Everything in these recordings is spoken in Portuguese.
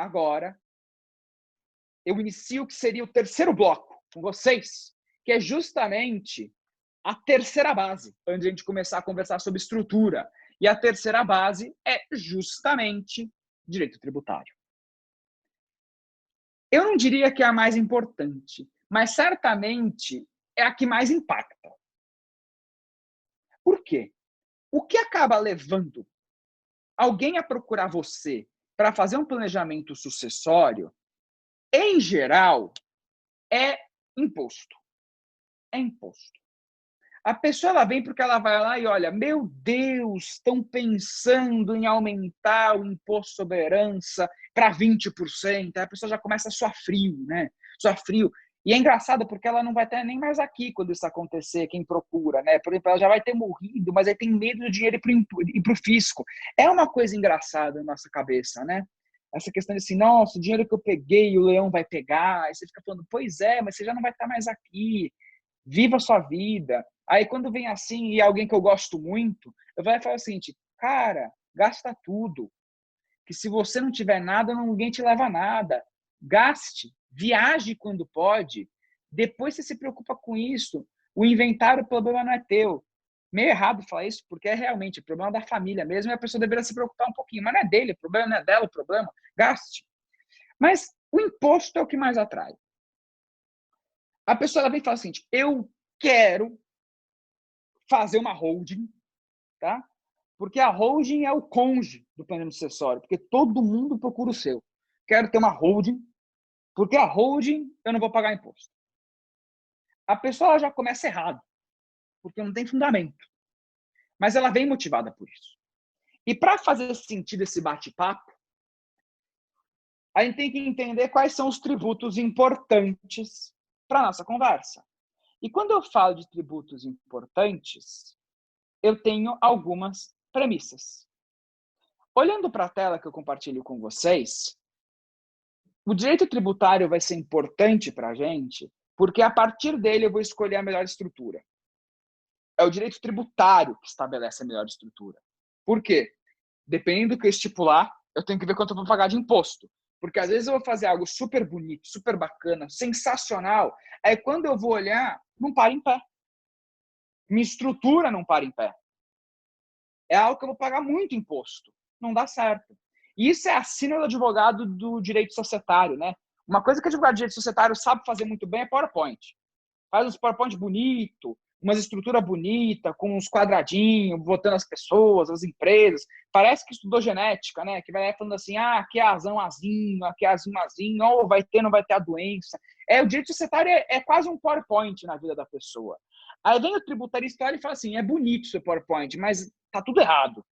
agora, eu inicio o que seria o terceiro bloco com vocês, que é justamente a terceira base, antes de a gente começar a conversar sobre estrutura. E a terceira base é justamente direito tributário. Eu não diria que é a mais importante, mas certamente é a que mais impacta. Por quê? O que acaba levando alguém a procurar você para fazer um planejamento sucessório, em geral, é imposto. É imposto. A pessoa ela vem porque ela vai lá e olha, meu Deus, estão pensando em aumentar o imposto sobre herança para 20%. Aí a pessoa já começa a suar frio, né? Suar frio. E é engraçado porque ela não vai estar nem mais aqui quando isso acontecer, quem procura, né? Por exemplo, ela já vai ter morrido, mas aí tem medo do dinheiro ir para o fisco. É uma coisa engraçada na nossa cabeça, né? Essa questão de assim, nossa, o dinheiro que eu peguei, o leão vai pegar. Aí você fica falando, pois é, mas você já não vai estar mais aqui. Viva a sua vida. Aí quando vem assim, e alguém que eu gosto muito, eu vou falar o seguinte, cara, gasta tudo. Que se você não tiver nada, ninguém te leva nada. Gaste, viaje quando pode. Depois você se preocupa com isso. O inventário, o problema não é teu. Meio errado falar isso, porque é realmente o problema da família mesmo, e a pessoa deveria se preocupar um pouquinho. Mas não é dele, o problema não é dela, o problema. Gaste. Mas o imposto é o que mais atrai. A pessoa ela vem e fala assim, eu quero fazer uma holding, tá? Porque a holding é o cônjuge do planejamento sucessório, porque todo mundo procura o seu. Quero ter uma holding, porque a holding eu não vou pagar imposto. A pessoa já começa errado, porque não tem fundamento. Mas ela vem motivada por isso. E para fazer sentido esse bate-papo, a gente tem que entender quais são os tributos importantes para a nossa conversa. E quando eu falo de tributos importantes, eu tenho algumas premissas. Olhando para a tela que eu compartilho com vocês, o direito tributário vai ser importante para a gente, porque a partir dele eu vou escolher a melhor estrutura. É o direito tributário que estabelece a melhor estrutura. Por quê? Dependendo do que eu estipular, eu tenho que ver quanto eu vou pagar de imposto. Porque às vezes eu vou fazer algo super bonito, super bacana, sensacional, aí quando eu vou olhar, não para em pé. Minha estrutura não para em pé. É algo que eu vou pagar muito imposto. Não dá certo. E isso é a sina do advogado do direito societário, né? Uma coisa que o advogado de direito societário sabe fazer muito bem é PowerPoint. Faz uns PowerPoint bonito, umas estruturas bonitas, com uns quadradinhos, botando as pessoas, as empresas. Parece que estudou genética, né? Que vai falando assim, aqui é azão azinho, aqui é azinho azinho, ou vai ter, não vai ter a doença. O direito societário é quase um PowerPoint na vida da pessoa. Aí vem o tributarista e fala assim, é bonito o seu PowerPoint, mas tá tudo errado.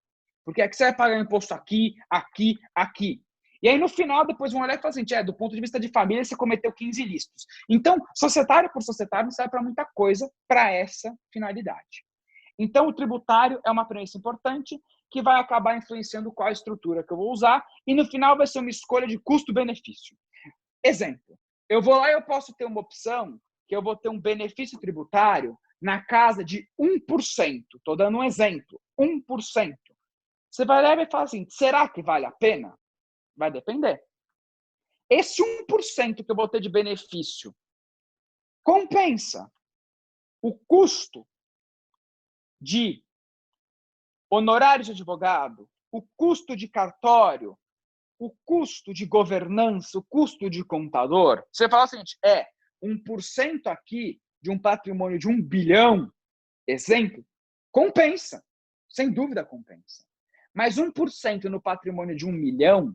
Porque aqui você vai pagar imposto aqui, aqui, aqui. E aí, no final, depois vão olhar e falar assim, do ponto de vista de família, você cometeu 15 ilícitos. Então, societário por societário não serve para muita coisa para essa finalidade. Então, o tributário é uma premissa importante que vai acabar influenciando qual estrutura que eu vou usar e, no final, vai ser uma escolha de custo-benefício. Exemplo, eu vou lá e eu posso ter uma opção que eu vou ter um benefício tributário na casa de 1%. Estou dando um exemplo, 1%. Você vai lá e vai falar assim, será que vale a pena? Vai depender. Esse 1% que eu vou ter de benefício compensa o custo de honorários de advogado, o custo de cartório, o custo de governança, o custo de contador. Você fala o seguinte, 1% aqui de um patrimônio de 1 bilhão, exemplo, compensa. Sem dúvida compensa. Mas 1% no patrimônio de 1 milhão,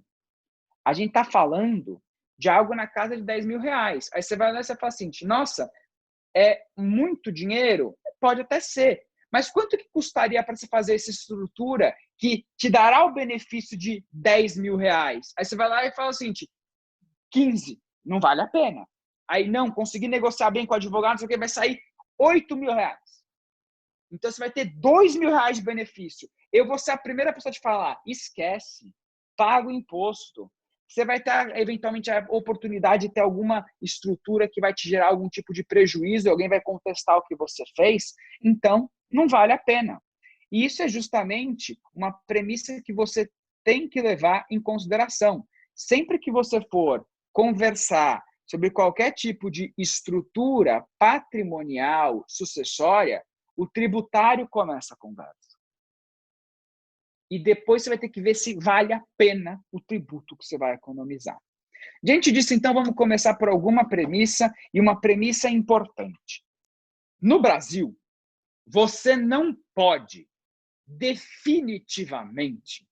a gente está falando de algo na casa de 10 mil reais. Aí você vai lá e você fala assim, nossa, é muito dinheiro? Pode até ser. Mas quanto que custaria para você fazer essa estrutura que te dará o benefício de 10 mil reais? Aí você vai lá e fala assim, 15, não vale a pena. Aí não, conseguir negociar bem com o advogado, não sei o que, vai sair 8 mil reais. Então você vai ter 2 mil reais de benefício. Eu vou ser a primeira pessoa a te falar, esquece, paga o imposto. Você vai ter, eventualmente, a oportunidade de ter alguma estrutura que vai te gerar algum tipo de prejuízo, alguém vai contestar o que você fez, então não vale a pena. E isso é justamente uma premissa que você tem que levar em consideração. sempre que você for conversar sobre qualquer tipo de estrutura patrimonial sucessória, o tributário começa a conversa. E depois você vai ter que ver se vale a pena o tributo que você vai economizar. Diante disso, então, vamos começar por alguma premissa, e uma premissa importante. No Brasil, você não pode definitivamente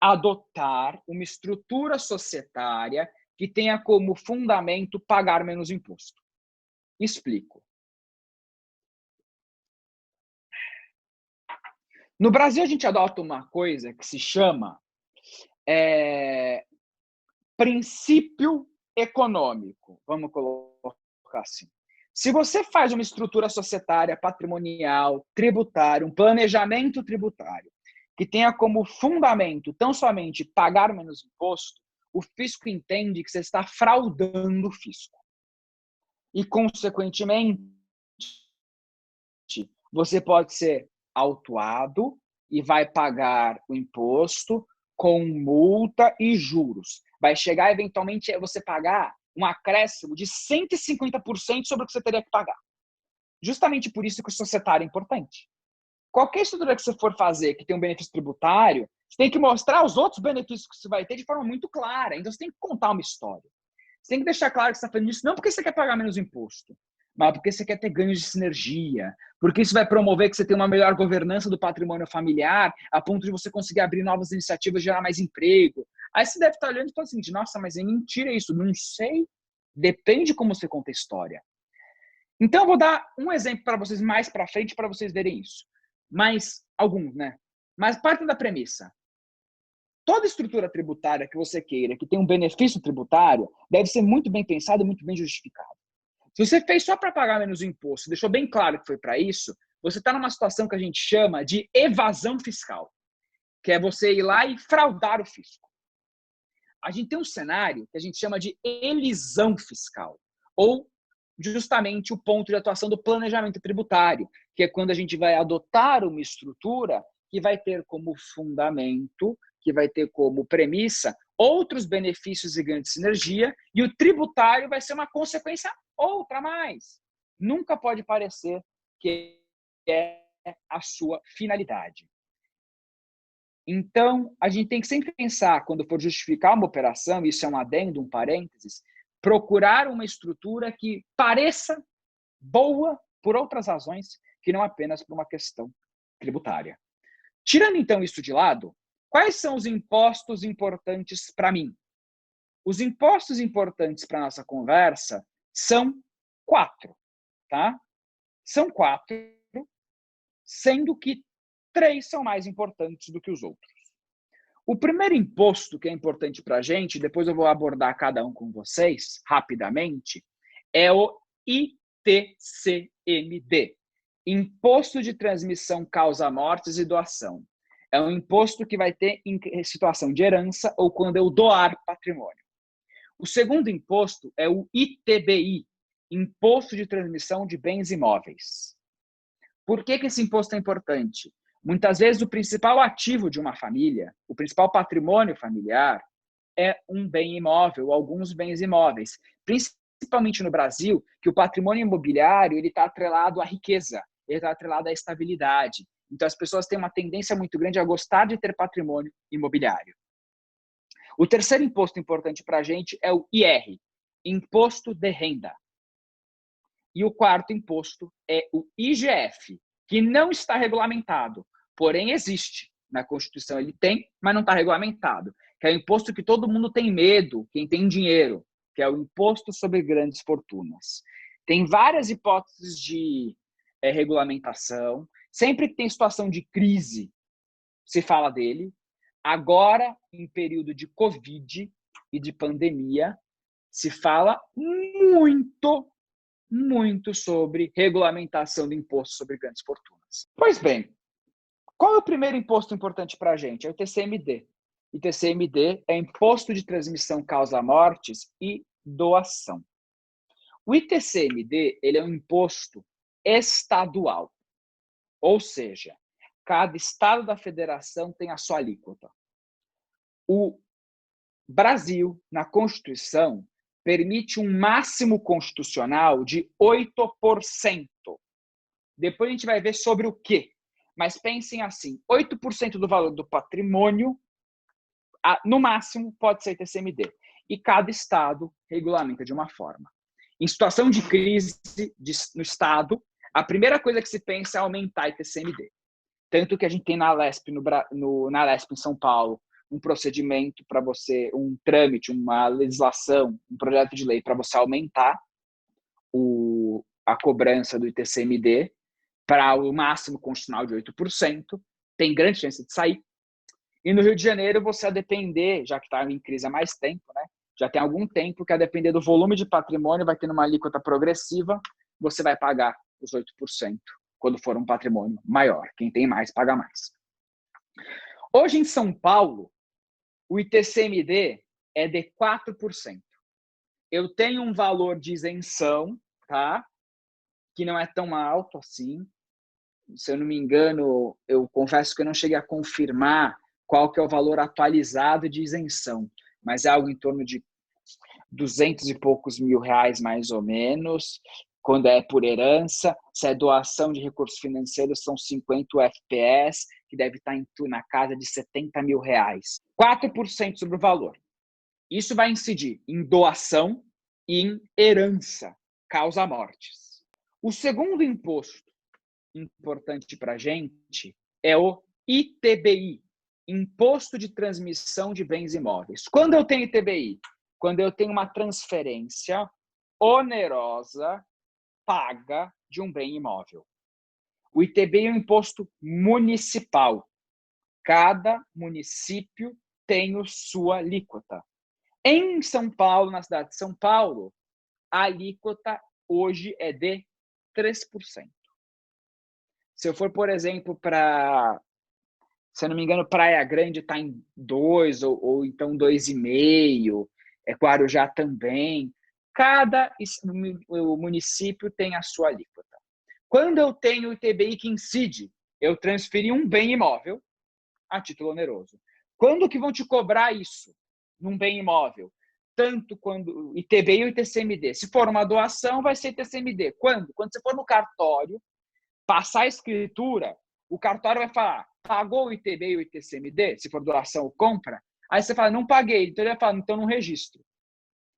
adotar uma estrutura societária que tenha como fundamento pagar menos imposto. Explico. No Brasil, a gente adota uma coisa que se chama princípio econômico, vamos colocar assim. Se você faz uma estrutura societária, patrimonial, tributária, um planejamento tributário, que tenha como fundamento tão somente pagar menos imposto, o fisco entende que você está fraudando o fisco. E, consequentemente, você pode ser autuado e vai pagar o imposto com multa e juros. Vai chegar, eventualmente, você pagar um acréscimo de 150% sobre o que você teria que pagar. Justamente por isso que o societário é importante. Qualquer estrutura que você for fazer que tem um benefício tributário, você tem que mostrar os outros benefícios que você vai ter de forma muito clara. Então, você tem que contar uma história. Você tem que deixar claro que você está fazendo isso não porque você quer pagar menos imposto, mas porque você quer ter ganhos de sinergia, porque isso vai promover que você tenha uma melhor governança do patrimônio familiar, a ponto de você conseguir abrir novas iniciativas, gerar mais emprego. Aí você deve estar olhando e falando assim, nossa, mas é mentira isso, não sei. Depende de como você conta a história. Então, eu vou dar um exemplo para vocês mais para frente, para vocês verem isso. Mas, alguns, né? Mas partem da premissa. Toda estrutura tributária que você queira, que tenha um benefício tributário, deve ser muito bem pensado e muito bem justificado. Se você fez só para pagar menos imposto, deixou bem claro que foi para isso, você está numa situação que a gente chama de evasão fiscal, que é você ir lá e fraudar o fisco. A gente tem um cenário que a gente chama de elisão fiscal, ou justamente o ponto de atuação do planejamento tributário, que é quando a gente vai adotar uma estrutura que vai ter como fundamento, que vai ter como premissa outros benefícios e ganhos de sinergia, e o tributário vai ser uma consequência outra a mais. Nunca pode parecer que é a sua finalidade. Então, a gente tem que sempre pensar, quando for justificar uma operação, isso é um adendo, um parênteses, procurar uma estrutura que pareça boa por outras razões, que não apenas por uma questão tributária. Tirando, então, isso de lado, quais são os impostos importantes para mim? Os impostos importantes para a nossa conversa são 4, tá? São 4, sendo que 3 são mais importantes do que os outros. O primeiro imposto que é importante para a gente, depois eu vou abordar cada um com vocês rapidamente, é o ITCMD, Imposto de Transmissão Causa-Mortes e Doação. É um imposto que vai ter em situação de herança ou quando eu doar patrimônio. O segundo imposto é o ITBI, Imposto de Transmissão de Bens Imóveis. Por que esse imposto é importante? Muitas vezes o principal ativo de uma família, o principal patrimônio familiar, é um bem imóvel, alguns bens imóveis. Principalmente no Brasil, que o patrimônio imobiliário está atrelado à riqueza, ele está atrelado à estabilidade. Então as pessoas têm uma tendência muito grande a gostar de ter patrimônio imobiliário. O terceiro imposto importante para a gente é o IR, Imposto de Renda. E o quarto imposto é o IGF, que não está regulamentado, porém existe. Na Constituição ele tem, mas não está regulamentado. Que é o imposto que todo mundo tem medo, quem tem dinheiro, que é o Imposto sobre Grandes Fortunas. Tem várias hipóteses de regulamentação. Sempre que tem situação de crise, se fala dele. Agora, em período de Covid e de pandemia, se fala muito sobre regulamentação do imposto sobre grandes fortunas. Pois bem, qual é o primeiro imposto importante para a gente? É o ITCMD. ITCMD é Imposto de Transmissão Causa-Mortes e Doação. O ITCMD ele é um imposto estadual, ou seja, cada estado da federação tem a sua alíquota. O Brasil, na Constituição, permite um máximo constitucional de 8%. Depois a gente vai ver sobre o quê. Mas pensem assim, 8% do valor do patrimônio, no máximo, pode ser ITCMD. E cada estado regulamenta de uma forma. Em situação de crise no estado, a primeira coisa que se pensa é aumentar ITCMD. Tanto que a gente tem na LESP, na LESP em São Paulo, um procedimento para você, um trâmite, uma legislação, um projeto de lei para você aumentar a cobrança do ITCMD para o máximo constitucional de 8%. Tem grande chance de sair. E no Rio de Janeiro, você a depender, já que está em crise há mais tempo, né? Já tem algum tempo que a depender do volume de patrimônio, vai tendo uma alíquota progressiva, você vai pagar os 8% quando for um patrimônio maior. Quem tem mais, paga mais. Hoje, em São Paulo, o ITCMD é de 4%. Eu tenho um valor de isenção, tá? Que não é tão alto assim. Se eu não me engano, eu confesso que eu não cheguei a confirmar qual que é o valor atualizado de isenção, mas é algo em torno de 200 e poucos mil reais, mais ou menos, quando é por herança. Se é doação de recursos financeiros, são 50 UFPS, que deve estar na casa de 70 mil reais. 4% sobre o valor. Isso vai incidir em doação e em herança, causa mortes. O segundo imposto importante para a gente é o ITBI, Imposto de Transmissão de Bens Imóveis. Quando eu tenho ITBI? Quando eu tenho uma transferência onerosa paga de um bem imóvel. O ITBI é um imposto municipal. Cada município tem a sua alíquota. Em São Paulo, na cidade de São Paulo, a alíquota hoje é de 3%. Se eu for, por exemplo, se eu não me engano, Praia Grande está em 2 ou então 2,5%, Guarujá também. Cada município tem a sua alíquota. Quando eu tenho o ITBI que incide, eu transferi um bem imóvel a título oneroso. Quando que vão te cobrar isso num bem imóvel? Tanto quando ITBI ou ITCMD. Se for uma doação, vai ser ITCMD. Quando? Quando você for no cartório, passar a escritura, o cartório vai falar, pagou o ITBI ou ITCMD? Se for doação ou compra. Aí você fala, não paguei. Então ele vai falar, então não registro.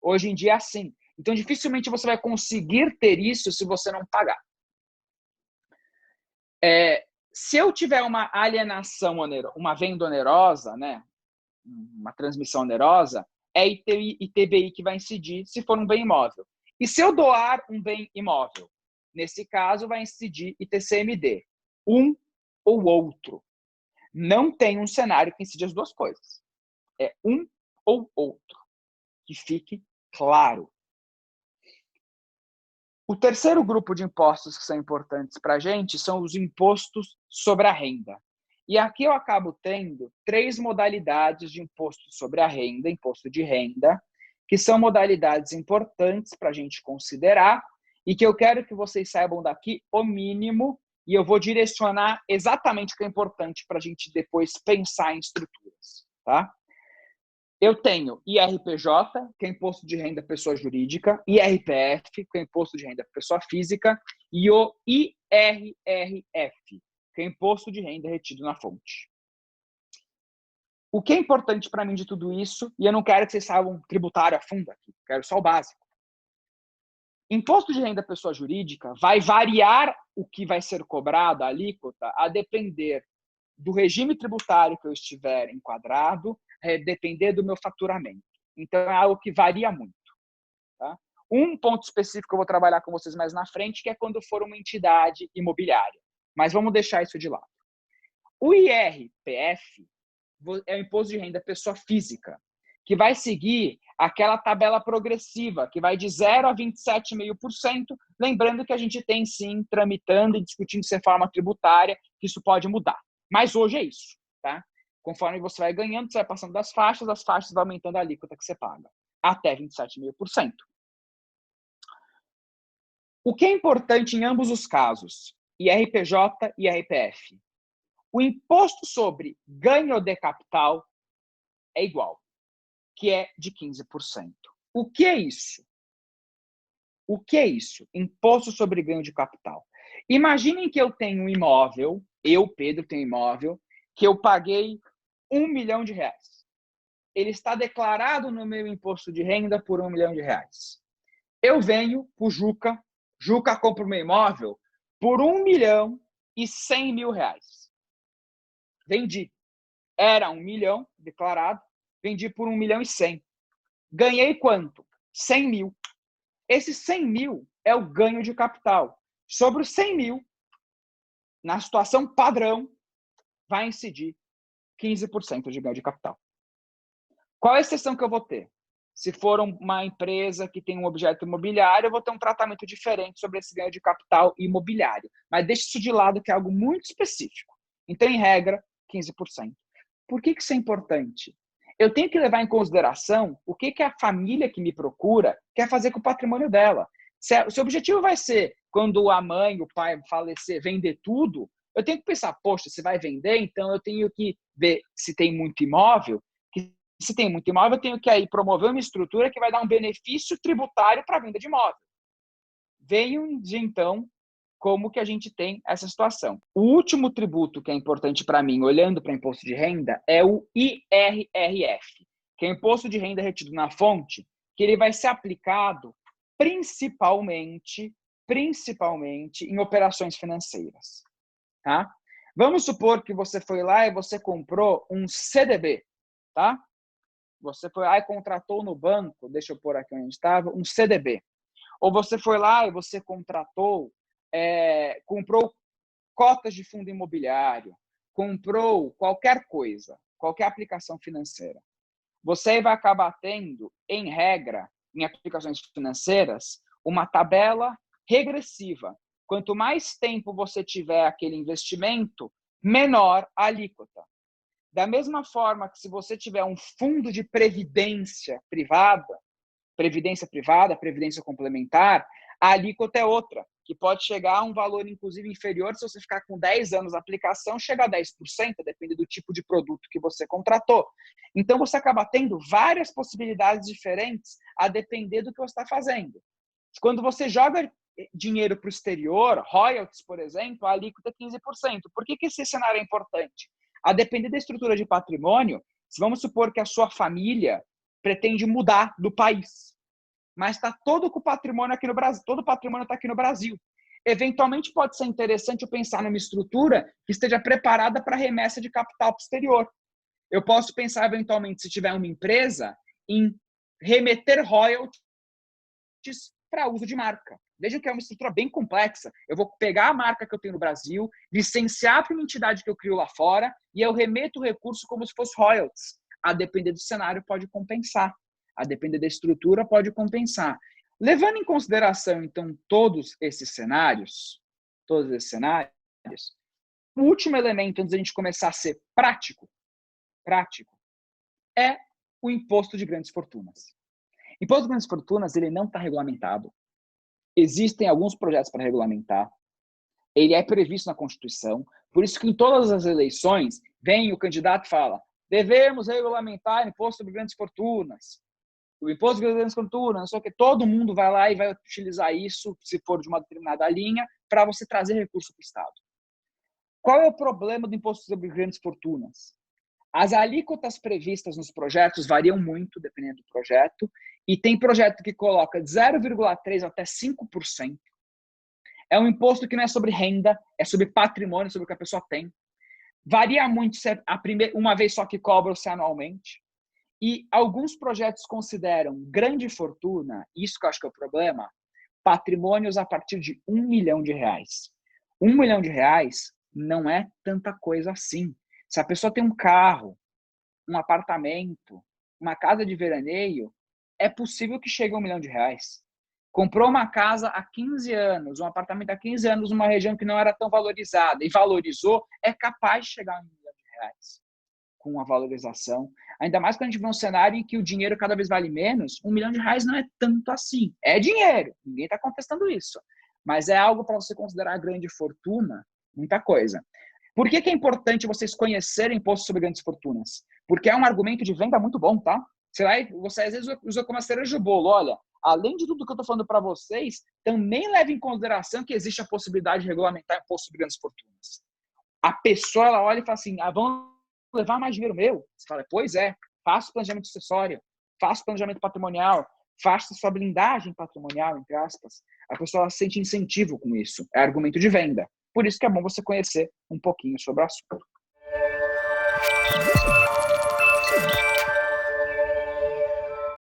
Hoje em dia é assim. Então dificilmente você vai conseguir ter isso se você não pagar. Se eu tiver uma alienação onerosa, uma venda onerosa, né, uma transmissão onerosa, é ITBI que vai incidir se for um bem imóvel. E se eu doar um bem imóvel? Nesse caso, vai incidir ITCMD. Um ou outro. Não tem um cenário que incide as duas coisas. É um ou outro. Que fique claro. O terceiro grupo de impostos que são importantes para a gente são os impostos sobre a renda. E aqui eu acabo tendo 3 modalidades de imposto sobre a renda, imposto de renda, que são modalidades importantes para a gente considerar e que eu quero que vocês saibam daqui o mínimo e eu vou direcionar exatamente o que é importante para a gente depois pensar em estruturas, tá? Eu tenho IRPJ, que é Imposto de Renda Pessoa Jurídica, IRPF, que é Imposto de Renda Pessoa Física, e o IRRF, que é Imposto de Renda Retido na Fonte. O que é importante para mim de tudo isso, e eu não quero que vocês saibam tributário a fundo aqui, quero só o básico. Imposto de Renda Pessoa Jurídica vai variar o que vai ser cobrado, a alíquota, a depender do regime tributário que eu estiver enquadrado, depender do meu faturamento. Então, é algo que varia muito. Tá? Um ponto específico que eu vou trabalhar com vocês mais na frente, que é quando for uma entidade imobiliária. Mas vamos deixar isso de lado. O IRPF é o Imposto de Renda Pessoa Física, que vai seguir aquela tabela progressiva, que vai de 0 a 27,5%, lembrando que a gente tem, sim, tramitando e discutindo reforma tributária, que isso pode mudar. Mas hoje é isso, tá? Conforme você vai ganhando, você vai passando das faixas, as faixas vão aumentando a alíquota que você paga, até 27,5%. O que é importante em ambos os casos, IRPJ e IRPF? O imposto sobre ganho de capital é igual, que é de 15%. O que é isso? O que é isso? Imposto sobre ganho de capital. Imaginem que eu tenho um imóvel, eu, Pedro, tenho um imóvel, que eu paguei R$ 1 milhão. Ele está declarado no meu imposto de renda por R$ 1 milhão. Eu venho para o Juca, Juca compra o meu imóvel por R$ 1.100.000. Vendi. Era 1 milhão declarado, vendi por 1.100.000. Ganhei quanto? 100 mil. Esse 100 mil é o ganho de capital. Sobre os 100 mil, na situação padrão, vai incidir 15% de ganho de capital. Qual é a exceção que eu vou ter? Se for uma empresa que tem um objeto imobiliário, eu vou ter um tratamento diferente sobre esse ganho de capital imobiliário. Mas deixe isso de lado, que é algo muito específico. Então, em regra, 15%. Por que isso é importante? Eu tenho que levar em consideração o que a família que me procura quer fazer com o patrimônio dela. Se o objetivo vai ser, quando a mãe, o pai falecer, vender tudo, eu tenho que pensar, poxa, se vai vender, então eu tenho que ver se tem muito imóvel. Se tem muito imóvel, eu tenho que aí promover uma estrutura que vai dar um benefício tributário para a venda de imóvel. Venho de então como que a gente tem essa situação. O último tributo que é importante para mim, olhando para imposto de renda, é o IRRF, que é o imposto de renda retido na fonte, que ele vai ser aplicado principalmente em operações financeiras. Tá? Vamos supor que você foi lá e você comprou um CDB, tá? Você foi lá e contratou no banco, deixa eu pôr aqui onde estava, um CDB. Ou você foi lá e você comprou cotas de fundo imobiliário, comprou qualquer coisa, qualquer aplicação financeira. Você vai acabar tendo, em regra, em aplicações financeiras, uma tabela regressiva. Quanto mais tempo você tiver aquele investimento, menor a alíquota. Da mesma forma que se você tiver um fundo de previdência privada, previdência complementar, a alíquota é outra, que pode chegar a um valor, inclusive, inferior se você ficar com 10 anos de aplicação, chega a 10%, depende do tipo de produto que você contratou. Então, você acaba tendo várias possibilidades diferentes a depender do que você está fazendo. Quando você joga dinheiro para o exterior, royalties, por exemplo, a alíquota é 15%. Por que esse cenário é importante? A depender da estrutura de patrimônio, vamos supor que a sua família pretende mudar do país, mas está todo com o patrimônio aqui no Brasil, todo o patrimônio está aqui no Brasil. Eventualmente pode ser interessante eu pensar numa estrutura que esteja preparada para remessa de capital para o exterior. Eu posso pensar eventualmente, se tiver uma empresa, em remeter royalties para uso de marca. Veja que é uma estrutura bem complexa. Eu vou pegar a marca que eu tenho no Brasil, licenciar para uma entidade que eu crio lá fora e eu remeto o recurso como se fosse royalties. A depender do cenário, pode compensar. A depender da estrutura, pode compensar. Levando em consideração, então, todos esses cenários, o último elemento, antes da gente começar a ser prático, é o imposto de grandes fortunas. O imposto de grandes fortunas, ele não está regulamentado. Existem alguns projetos para regulamentar. Ele é previsto na Constituição. Por isso que em todas as eleições, vem o candidato e fala: devemos regulamentar o imposto sobre grandes fortunas. O imposto sobre grandes fortunas, não sei o que. Todo mundo vai lá e vai utilizar isso, se for de uma determinada linha, para você trazer recurso para o Estado. Qual é o problema do imposto sobre grandes fortunas? As alíquotas previstas nos projetos variam muito, dependendo do projeto, e tem projeto que coloca de 0,3% até 5%. É um imposto que não é sobre renda, é sobre patrimônio, sobre o que a pessoa tem. Varia muito se é uma vez só que cobra ou se é anualmente. E alguns projetos consideram grande fortuna, isso que eu acho que é o problema, patrimônios a partir de R$ 1 milhão. R$ 1 milhão não é tanta coisa assim. Se a pessoa tem um carro, um apartamento, uma casa de veraneio, é possível que chegue a R$ 1 milhão. Comprou uma casa há 15 anos, um apartamento há 15 anos numa região que não era tão valorizada e valorizou, é capaz de chegar a R$ 1 milhão com a valorização. Ainda mais quando a gente vê um cenário em que o dinheiro cada vez vale menos, R$ 1 milhão não é tanto assim. É dinheiro, ninguém está contestando isso. Mas é algo para você considerar grande fortuna, muita coisa. Por que é importante vocês conhecerem imposto sobre grandes fortunas? Porque é um argumento de venda muito bom, tá? Você às vezes usa como a cereja do bolo. Olha, além de tudo que eu estou falando para vocês, também leve em consideração que existe a possibilidade de regulamentar imposto sobre grandes fortunas. A pessoa, ela olha e fala assim, vão levar mais dinheiro meu? Você fala, pois é, faça planejamento sucessório, faça planejamento patrimonial, faça sua blindagem patrimonial, entre aspas. A pessoa sente incentivo com isso. É argumento de venda. Por isso que é bom você conhecer um pouquinho sobre o assunto.